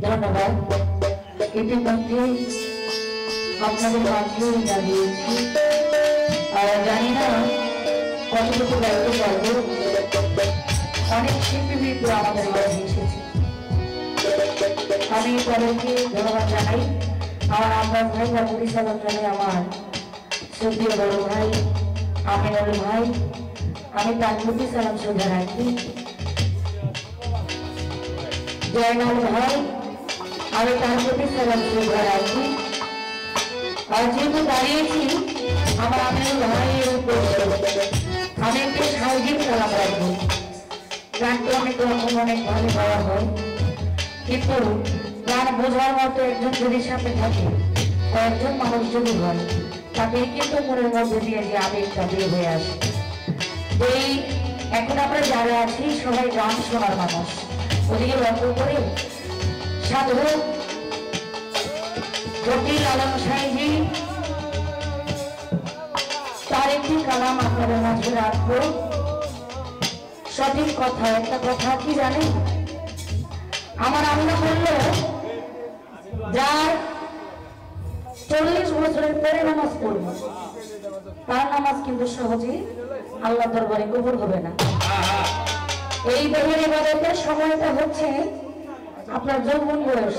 ধন্যবাদ। ইতিমধ্যে আপনাদের মাঝে দাঁড়িয়েছি, আর জানি না কতটুকু গাইতে পারবো। অনেক শিল্পীবৃন্দ আমাদের মাঝে এসেছে, আমি তাদেরকে ধন্যবাদ জানাই। আমার আব্বাস ভাই বা পরিচালক জানাই, আমার শ্রদ্ধেয় বড় ভাই আমিনুল ভাই, আমি তার প্রতি সালাম শ্রদ্ধা রাখি। জয়নাল ভাই, আমি তার প্রতি সালাম শ্রদ্ধা রাখি। আর যেহেতু দাঁড়িয়েছি আমার আমিনুল ভাইয়ের উপর, আমি একটু সার্বিক সালাম রাখবো। গানটা অনেক রকম অনেকভাবে গাওয়া হয়, কিন্তু গান বোঝার মতো একজন যদি সাথে থাকে, কয়েকজন মানুষ যদি হয়, তাকে কিন্তু মনের মধ্যে দিয়ে যে আবেগটা বের হয়ে আসে। এই এখন আমরা যারা আছি সবাই গান শোনার মানুষ, ওদিকে লক্ষ্য করে সাধু জটিল আলম সাহেবী তার একটি কালাম আপনাদের মাঝে রাখবো। সঠিক কথা, একটা কথা কি জানেন, আমার আম্মা বলল যার 40 বছরের পরে নামাজ পড়বো, তার নামাজ কিন্তু সহজে আল্লাহ দরবারে কবুল হবে না। এই দেহের ইবাদতের সময়টা হচ্ছে আপনার যৌবন বয়স।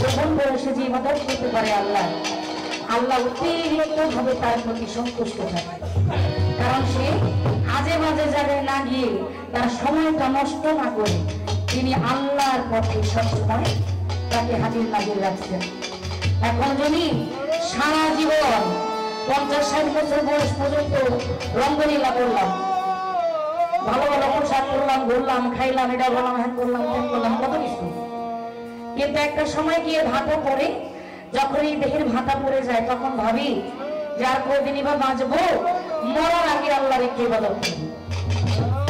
যৌবন বয়সে যে ইবাদত করতে পারে আল্লাহ অতিরিক্ত ভাবে তার প্রতি সন্তুষ্ট থাকে, কারণ সে আজে বাজে জায়গায় না গিয়ে তার সময়টা নষ্ট না করে তিনি আল্লাহর পথে সবসময় তাকে হাজির নাজির রাখছেন। এখন যদি সারা জীবন 50-60 বছর বয়স পর্যন্ত রঙ্গলীলা করলাম, ভালো ভালো পোশাক করলাম, ঘুরলাম, খাইলাম, এটা বললাম, হ্যাঁ করলাম, হ্যাঁ করলাম, কত কিছু, কিন্তু একটা সময় গিয়ে ভাতা পড়ে, যখন এই দেহের ভাতা পড়ে যায় তখন ভাবি যার কদিনই বা বাঁচবো, মরার আগে আল্লাহর একটি ইবাদত করি।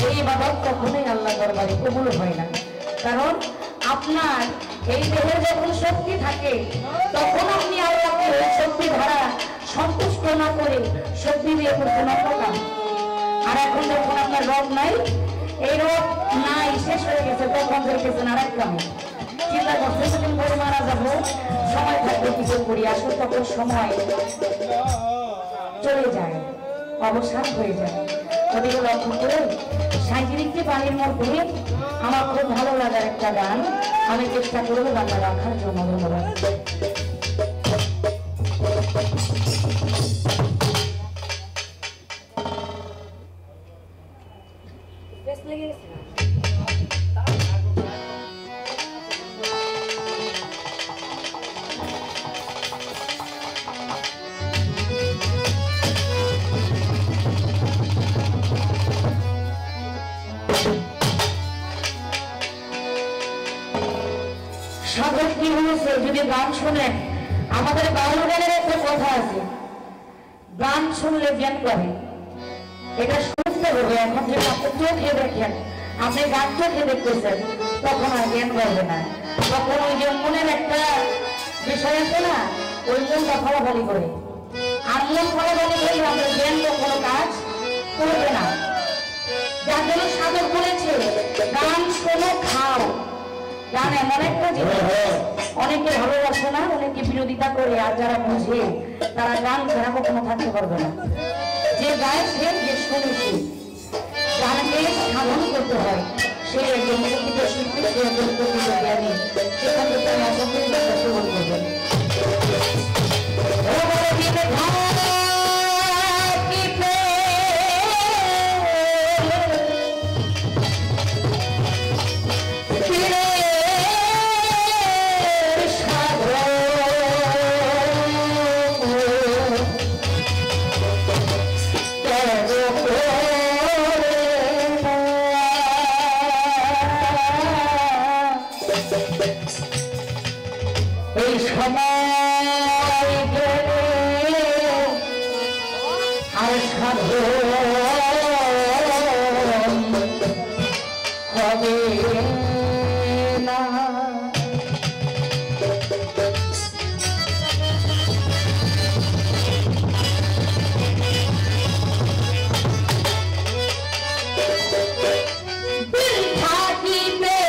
এই ইবাদত কখনোই আল্লাহ দরবারে কবুল হয় না, কারণ আপনার এই দেহের যখন শক্তি থাকে তখন আপনি আল্লাহকে ওই শক্তি ধারা সন্তুষ্ট না করে শক্তি দিয়ে করতে না পারলাম। আর এখন যখন আপনার রোগ নাই, এই রোগ নাই, শেষ হয়ে গেছে, তখন যাইতেছেন আর এক কামে, চিন্তা করতে সেদিন পরে মারা যাবো, সময় থাকবে কিছু করি, আসলে তখন সময় চলে যায়, অবসান হয়ে যায়। ওদিকে লক্ষ্য করে সাঁইত্রিশটি পানির মধ্যে আমার খুব ভালো লাগার একটা গান, আমি চেষ্টা করবো গানটা রাখার জন্য। ধন্যবাদ। সাধক কি হয়েছে যদি গান শোনেন, আমাদের বাউল গানের একটা কথা আছে, গান শুনলে জ্ঞান করে, এটা শুনতে হবে। এখন যদি আপনি চোখে দেখেন, আপনি গান চোখে দেখতেছেন, তখন আর জ্ঞান করবে না, তখন ওই যে মনের একটা বিষয় আছে না, ওই মনটা ফলাফলি করে, আর মন ফলাফলি করলে আমাদের জ্ঞান তো কোনো কাজ করবে না। যার জন্য সাধক বলেছে গান শোনো খাও। গান এমন একটা জিনিস, অনেকে ভালোবাসে না, অনেকে বিরোধিতা করে, আর যারা বুঝে তারা গান ছাড়া কখনো থাকতে পারবে না। যে গায়ে সে যে শুনেছে, গানকে সাধন করতে হয়, সে একজন প্রকৃত শিল্পী, সে একজন প্রকৃত জ্ঞানী, সেখান থেকে আমি আশা করি তাকে শ্রবণ করবেন। এই সময় গেলে আর সাধন হবে না। থাকিবে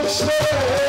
Hey!